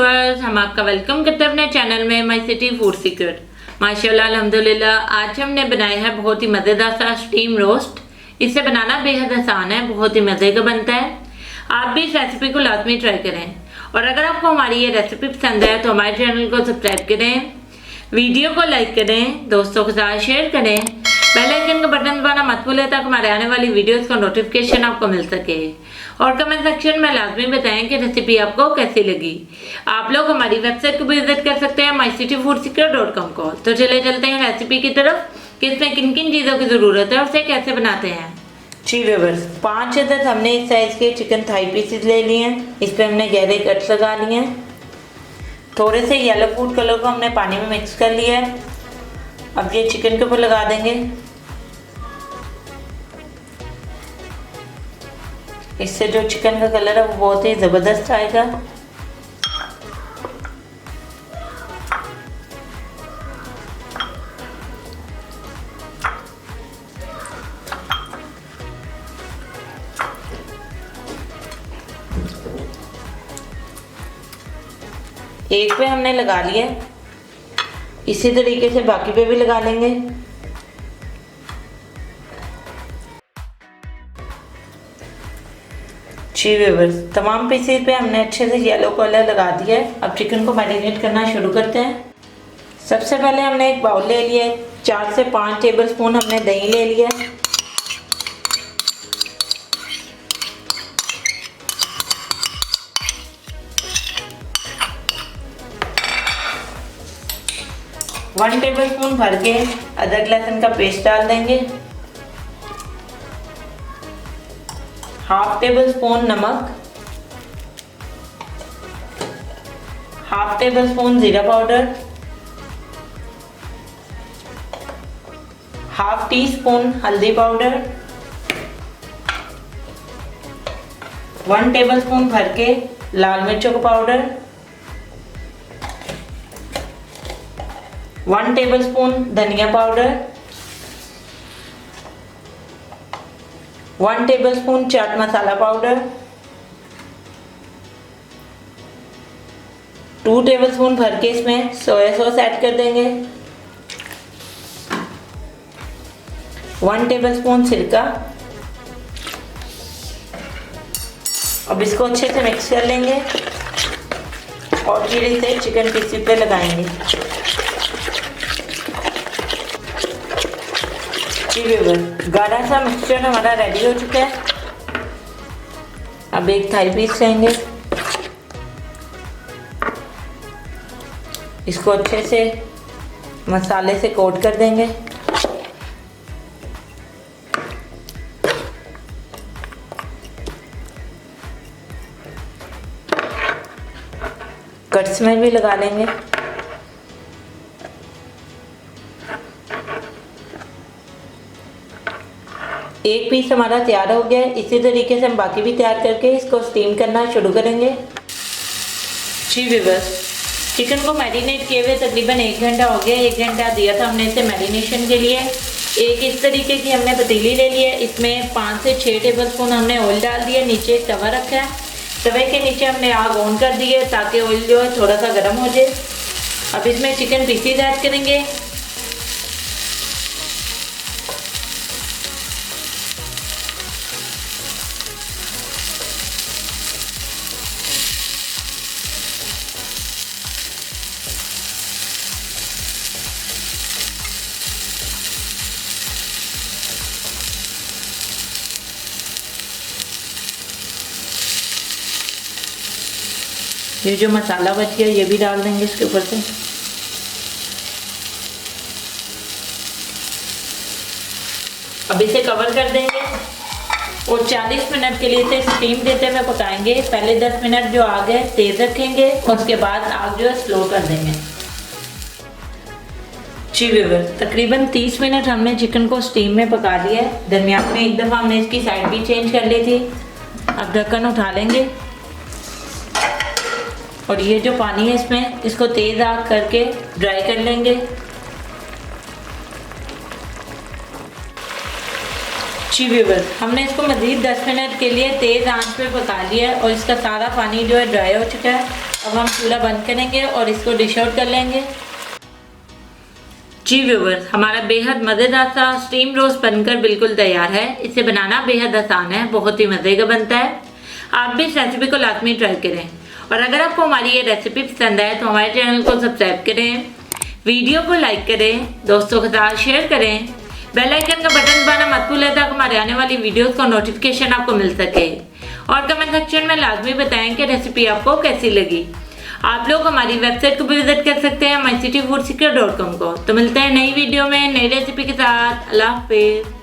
Viewers, हम आपका welcome करते हैं अपने चैनल में माई सिटी फूड सीक्रेट। माशाल्लाह अल्हम्दुलिल्लाह, आज हमने बनाया है बहुत ही मज़ेदार सा स्टीम रोस्ट। इसे बनाना बेहद आसान है, बहुत ही मज़े का बनता है। आप भी इस रेसिपी को लाजमी ट्राई करें और अगर आपको हमारी ये रेसिपी पसंद है तो हमारे चैनल को सब्सक्राइब करें, वीडियो को लाइक करें, दोस्तों के साथ शेयर करें, बेल आइकन का बटन दबाना मत भूलें ताकि हमारे आने वाली वीडियोस का नोटिफिकेशन आपको मिल सके। और कमेंट सेक्शन में लाजमी बताएं कि रेसिपी आपको कैसी लगी। आप लोग हमारी वेबसाइट को भी विजिट कर सकते हैं mycityfoodseeker.com को। तो चले चलते हैं रेसिपी की तरफ कि इसमें किन किन चीज़ों की ज़रूरत है और उसे कैसे बनाते हैं। जी व्यूअर्स, 5 अदद हमने इस साइज़ के चिकन थाई पीसेस ले लिए हैं। इस पर हमने गहरे कट्स लगा लिए हैं। थोड़े से येलो फूड कलर को हमने पानी में मिक्स कर लिया है। अब ये चिकन के ऊपर लगा देंगे। इससे जो चिकन का कलर है वो बहुत ही ज़बरदस्त आएगा। एक पे हमने लगा लिया, इसी तरीके से बाकी पे भी लगा लेंगे। जी व्यूअर्स, तमाम पीसेस पे हमने अच्छे से येलो कलर लगा दिया है। अब चिकन को मैरिनेट करना शुरू करते हैं। सबसे पहले हमने एक बाउल ले लिया है। 4 से 5 टेबलस्पून हमने दही ले लिया है। वन टेबलस्पून भर के अदरक लहसुन का पेस्ट डाल देंगे। हाफ टेबल स्पून नमक, हाफ टेबल स्पून जीरा पाउडर, हाफ टी स्पून हल्दी पाउडर, 1 टेबल स्पून भर के लाल मिर्चों का पाउडर, 1 टेबल स्पून धनिया powder, 1 tablespoon chaat masala powder, 2 tablespoon भर के इसमें सोया सॉस ऐड कर देंगे, 1 टेबलस्पून सिरका। अब इसको अच्छे से मिक्स कर लेंगे और फिर इसे चिकन पीसेस पे लगाएंगे। जी व्यूअर्स, गाढ़ा सा मिक्सचर हमारा रेडी हो चुका है। अब एक थाई पीस लेंगे, इसको अच्छे से मसाले से कोट कर देंगे। कट्स में भी लगा लेंगे। एक पीस हमारा तैयार हो गया है। इसी तरीके से हम बाकी भी तैयार करके इसको स्टीम करना शुरू करेंगे। जी व्यूअर्स, चिकन को मैरिनेट किए हुए तकरीबन 1 घंटा हो गया। 1 घंटा दिया था हमने इसे मैरिनेशन के लिए। एक इस तरीके की हमने पतीली ले ली है। इसमें 5 से 6 टेबलस्पून हमने ऑयल डाल दिया। नीचे एक तवा रखा है, तवे के नीचे हमने आग ऑन कर दी है ताकि ऑयल जो है थोड़ा सा गर्म हो जाए। अब इसमें चिकन पीसेस ऐड करेंगे। ये जो मसाला बच गया ये भी डाल देंगे इसके ऊपर से। अब इसे कवर कर देंगे और 40 मिनट के लिए इसे स्टीम देते हुए पकाएंगे। पहले 10 मिनट जो आग है तेज रखेंगे और उसके बाद आग जो है स्लो कर देंगे। जी व्यूअर्स, तकरीबन 30 मिनट हमने चिकन को स्टीम में पका लिया है। दरमियान में एक दफ़ा हमने इसकी साइड भी चेंज कर ली थी। अब ढक्कन उठा लेंगे और ये जो पानी है इसमें इसको तेज़ आग करके ड्राई कर लेंगे। जी व्यूअर्स, हमने इसको मज़ीद 10 मिनट के लिए तेज़ आंच पे पका लिया है और इसका सारा पानी जो है ड्राई हो चुका है। अब हम चूल्हा बंद करेंगे और इसको डिश आउट कर लेंगे। जी व्यूवर्स, हमारा बेहद मज़ेदार सा स्टीम रोस्ट बनकर बिल्कुल तैयार है। इसे बनाना बेहद आसान है, बहुत ही मज़े का बनता है। आप भी इस रेसिपी को लाजमी ट्राई करें और अगर आपको हमारी ये रेसिपी पसंद आए तो हमारे चैनल को सब्सक्राइब करें, वीडियो को लाइक करें, दोस्तों के साथ शेयर करें, बेल आइकन का बटन दबाना मत भूलें ताकि हमारे आने वाली वीडियोस का नोटिफिकेशन आपको मिल सके। और कमेंट सेक्शन में लाजमी बताएं कि रेसिपी आपको कैसी लगी। आप लोग हमारी वेबसाइट को भी विजिट कर सकते हैं mycityfoodseeker.com को। तो मिलते हैं नई वीडियो में नई रेसिपी के साथ। अल्लाह हाफिज़।